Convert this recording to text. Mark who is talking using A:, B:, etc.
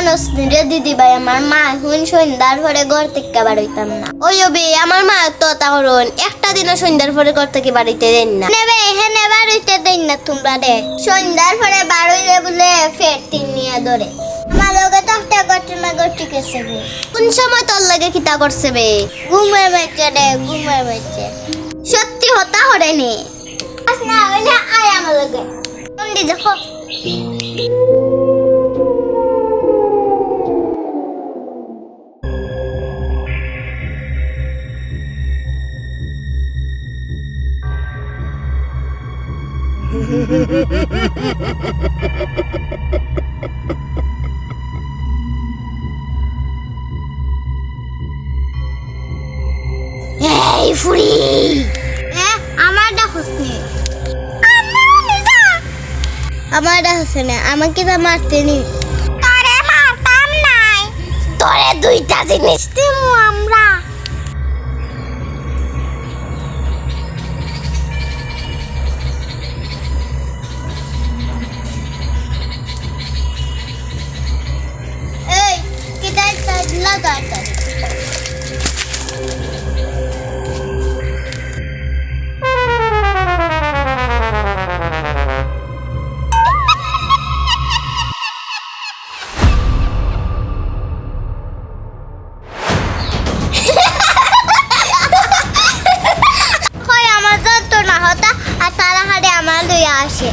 A: জানোস রে দিদি ভাই আমার মা হুন সন্ধ্যার পরে ঘর থেকে বাড়াইতাম না। ওই অবি আমার মা তো তাহরন একটা দিনও সন্ধ্যার পরে ঘর থেকে বাড়িতে দেন না। নেবে এখানে বাড়িতে দেন না তোমরা রে। সন্ধ্যার পরে বাড়াইলে বলে ফের তিন নিয়ে ধরে। আমার লগে তো একটা ঘটনা ঘটি গেছে বে। কোন সময় তোর লাগে কিতা করছে বে? ঘুমের বেচে রে ঘুমের বেচে। সত্যি হতা হরে নে। আস না হইলে আয় আমার লগে। কোনদি দেখো। এই ফুরি আমার ডাকস নে আমার ডাকস না আমাকে তো মারতে নি তোরে মারতাম নাই তোরে দুইটা জিনিস দিমু আমরা এই কিটা লাগাটা আমার যত না হতা আর তারা হারে আমার লইয়া আসে।